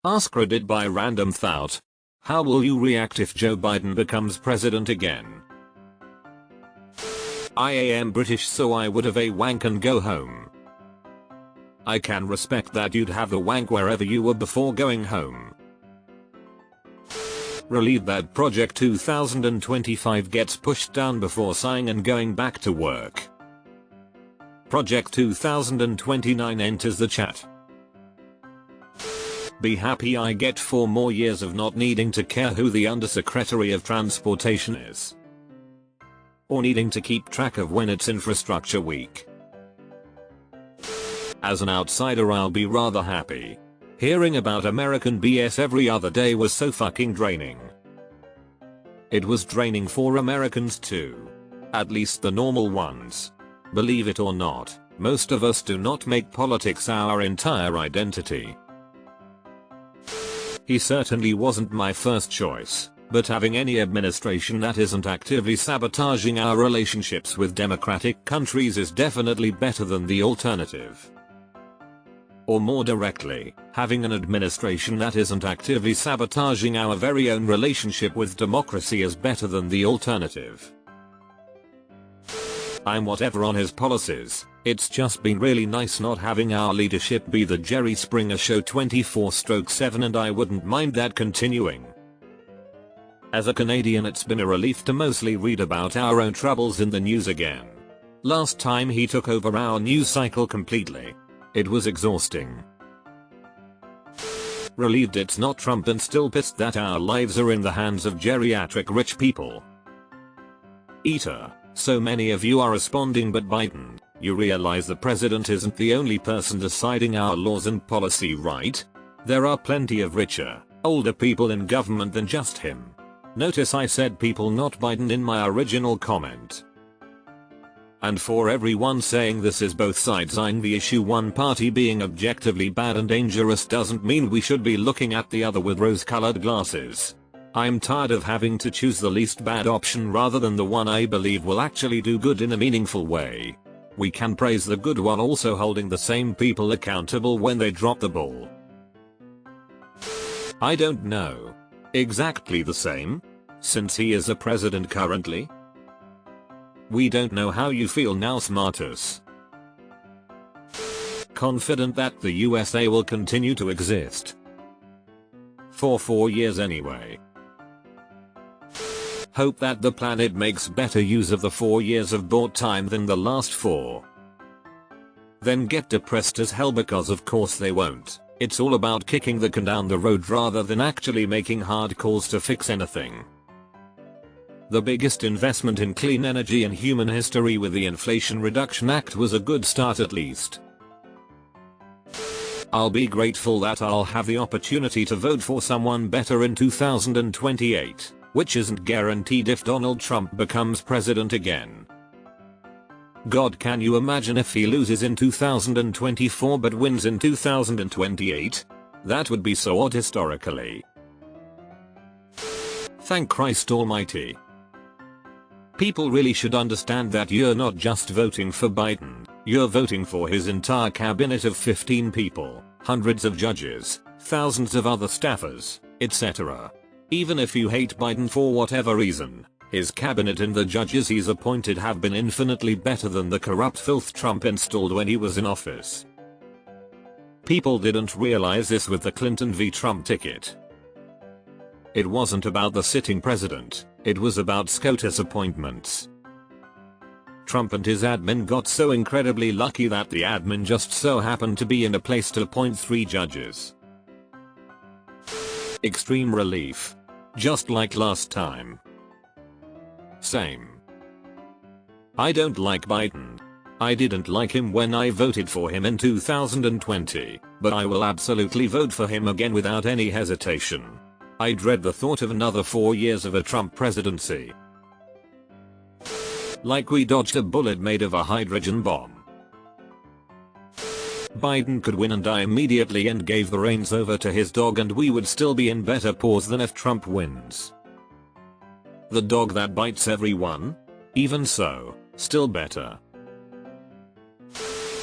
AskReddit by random thought. How will you react if Joe Biden becomes president again? I am British, so I would have a wank and go home. I can respect that you'd have the wank wherever you were before going home. Relieved that Project 2025 gets pushed down before sighing and going back to work. Project 2029 enters the chat. Be happy I get 4 more years of not needing to care who the Undersecretary of Transportation is. Or needing to keep track of when it's Infrastructure Week. As an outsider, I'll be rather happy. Hearing about American BS every other day was so fucking draining. It was draining for Americans too. At least the normal ones. Believe it or not, most of us do not make politics our entire identity. He certainly wasn't my first choice, but having any administration that isn't actively sabotaging our relationships with democratic countries is definitely better than the alternative. Or more directly, having an administration that isn't actively sabotaging our very own relationship with democracy is better than the alternative. I'm whatever on his policies. It's just been really nice not having our leadership be the Jerry Springer Show 24/7, and I wouldn't mind that continuing. As a Canadian, it's been a relief to mostly read about our own troubles in the news again. Last time he took over our news cycle completely. It was exhausting. Relieved it's not Trump, and still pissed that our lives are in the hands of geriatric rich people. Eater. So many of you are responding, but Biden, you realize the president isn't the only person deciding our laws and policy, right? There are plenty of richer, older people in government than just him. Notice I said people, not Biden, in my original comment. And for everyone saying this is both sides eyeing the issue, one party being objectively bad and dangerous doesn't mean we should be looking at the other with rose-colored glasses. I'm tired of having to choose the least bad option rather than the one I believe will actually do good in a meaningful way. We can praise the good while also holding the same people accountable when they drop the ball. I don't know. Exactly the same? Since he is a president currently? We don't know how you feel now, smartus. Confident that the USA will continue to exist. For 4 years anyway. Hope that the planet makes better use of the 4 years of bought time than the last 4. Then get depressed as hell because of course they won't. It's all about kicking the can down the road rather than actually making hard calls to fix anything. The biggest investment in clean energy in human history with the Inflation Reduction Act was a good start at least. I'll be grateful that I'll have the opportunity to vote for someone better in 2028. Which isn't guaranteed if Donald Trump becomes president again. God, can you imagine if he loses in 2024 but wins in 2028? That would be so odd historically. Thank Christ Almighty. People really should understand that you're not just voting for Biden, you're voting for his entire cabinet of 15 people, hundreds of judges, thousands of other staffers, etc. Even if you hate Biden for whatever reason, his cabinet and the judges he's appointed have been infinitely better than the corrupt filth Trump installed when he was in office. People didn't realize this with the Clinton v. Trump ticket. It wasn't about the sitting president, it was about SCOTUS appointments. Trump and his admin got so incredibly lucky that the admin just so happened to be in a place to appoint 3 judges. Extreme relief. Just like last time. Same. I don't like Biden. I didn't like him when I voted for him in 2020, but I will absolutely vote for him again without any hesitation. I dread the thought of another 4 years of a Trump presidency. Like we dodged a bullet made of a hydrogen bomb. Biden could win and die immediately and gave the reins over to his dog, and we would still be in better paws than if Trump wins. The dog that bites everyone? Even so, still better.